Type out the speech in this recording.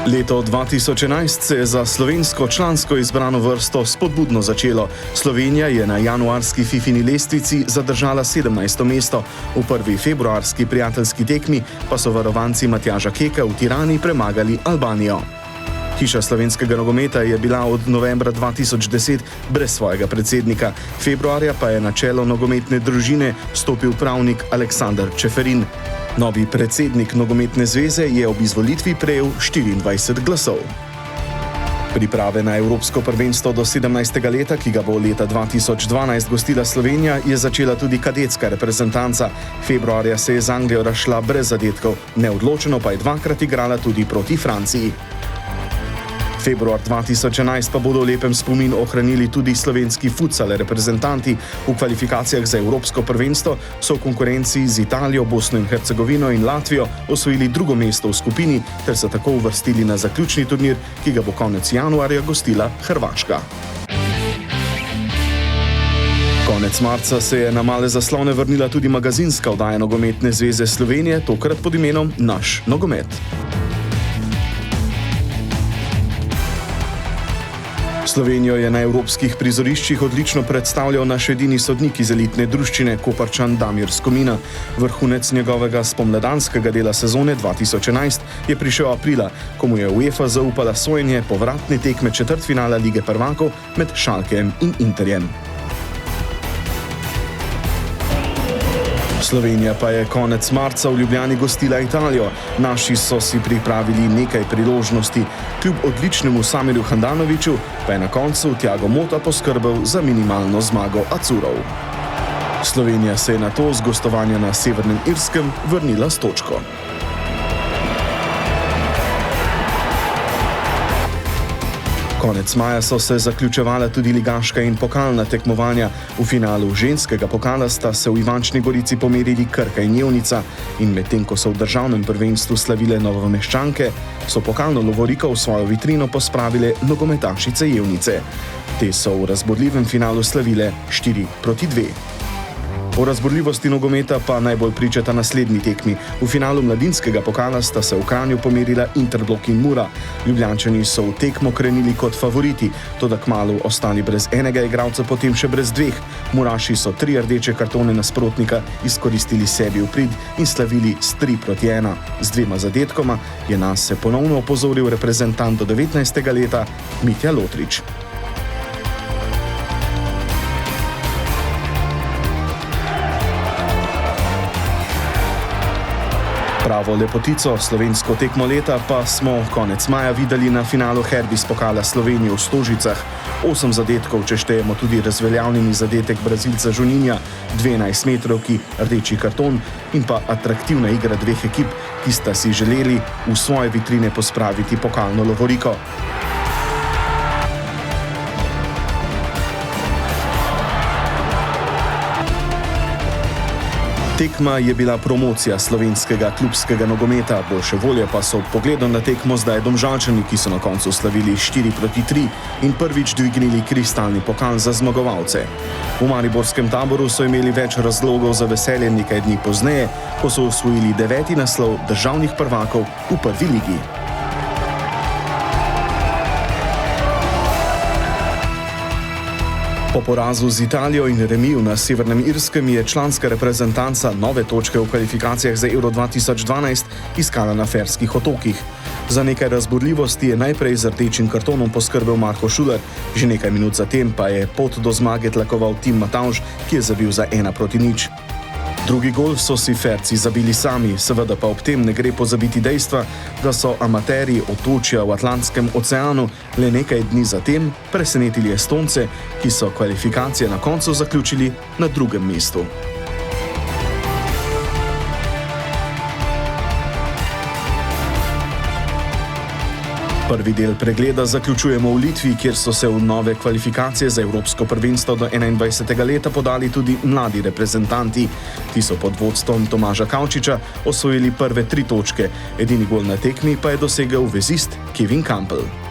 Leto 2011 se je za slovensko člansko izbrano vrsto spodbudno začelo. Slovenija je na januarski FIFIni lestvici zadržala 17. mesto. V prvi februarski prijateljski tekmi pa so varovanci Matjaža Keka v Tirani premagali Albanijo. Hiša slovenskega nogometa je bila od novembra 2010 brez svojega predsednika. Februarja pa je na čelo nogometne družine stopil pravnik Aleksander Čeferin. Novi predsednik nogometne zveze je ob izvolitvi prejel 24 glasov. Priprave na Evropsko prvenstvo do 17. leta, ki ga bo leta 2012 gostila Slovenija, je začela tudi kadetska reprezentanca. Februarja se je z Anglijo razšla brez zadetkov, neodločeno pa je dvakrat igrala tudi proti Franciji. Februar 2011 pa bodo v lepem spominu ohranili tudi slovenski futsal reprezentanti. V kvalifikacijah za Evropsko prvenstvo so v konkurenci z Italijo, Bosno in Hercegovino in Latvijo osvojili drugo mesto v skupini ter se tako uvrstili na zaključni turnir, ki ga bo konec januarja gostila Hrvaška. Konec marca se je na male zaslone vrnila tudi magazinska oddaja Nogometne zveze Slovenije, tokrat pod imenom Naš nogomet. Slovenijo je na evropskih prizoriščih odlično predstavljal naš edini sodnik iz elitne druščine, Koparčan Damir Skomina. Vrhunec njegovega spomladanskega dela sezone 2011 je prišel aprila, ko mu je UEFA zaupala sojenje povratne tekme četrtfinala Lige prvakov med Schalkem in Interjem. Slovenija pa je konec marca v Ljubljani gostila Italijo. Naši so si pripravili nekaj priložnosti. Kljub odličnemu Samirju Handanoviću pa je na koncu Thiago Motta poskrbel za minimalno zmago Acurov. Slovenija se je nato z gostovanja na Severnem Irskem vrnila s točko. Konec maja so se zaključevala tudi ligaška in pokalna tekmovanja. V finalu ženskega pokala sta se v Ivančni Gorici pomerili Krka in Jevnica in medtem ko so v državnem prvenstvu slavile Novomeščanke, so pokalno lovoriko v svojo vitrino pospravile nogometašice Jevnice. Te so v razburljivem finalu slavile 4-2. O razburljivosti nogometa pa najbolj pričata naslednji tekmi. V finalu mladinskega pokala sta se v Kranju pomerila Interblok in Mura. Ljubljančani so v tekmo krenili kot favoriti, toda kmalu ostali brez enega igralca, potem še brez dveh. Muraši so 3 rdeče kartone nasprotnika izkoristili sebi v prid in slavili s 3-1. Z 2 zadetkoma je nas se ponovno opozoril reprezentant do 19. leta Mitja Lotrič. Pravo lepotico, slovensko tekmo leta, pa smo konec maja videli na finalu Herbis pokala Slovenije v Stožicah. 8 zadetkov, če štejemo tudi razveljavljeni zadetek Brazilca Juninha, 12 metrovki, rdeči karton in pa atraktivna igra dveh ekip, ki sta si želeli v svoje vitrine pospraviti pokalno lovoriko. Tekma je bila promocija slovenskega klubskega nogometa, boljše volje pa so ob pogledu na tekmo zdaj Domžalčani, ki so na koncu slavili 4-3 in prvič dvignili kristalni pokal za zmagovalce. V mariborskem taboru so imeli več razlogov za veselje nekaj dni pozneje, ko so osvojili 9. naslov državnih prvakov v prvi ligi. Po porazu z Italijo in remiju na Severnem Irskem je članska reprezentanca nove točke v kvalifikacijah za Euro 2012 iskala na Ferskih otokih. Za nekaj razburljivosti je najprej z rdečim kartonom poskrbel Marko Šuler, že nekaj minut zatem pa je pot do zmage tlakoval Tim Matavž, ki je zabil za 1-0. Drugi gol so si Ferci zabili sami, seveda pa ob tem ne gre pozabiti dejstva, da so amaterji otočja v Atlantskem oceanu le nekaj dni zatem presenetili Estonce, ki so kvalifikacije na koncu zaključili na 2. mestu. Prvi del pregleda zaključujemo v Litvi, kjer so se v nove kvalifikacije za Evropsko prvenstvo do 21. leta podali tudi mladi reprezentanti. Ti so pod vodstvom Tomaža Kavčiča osvojili prve 3 točke, edini gol na tekmi pa je dosegel vezist Kevin Campbell.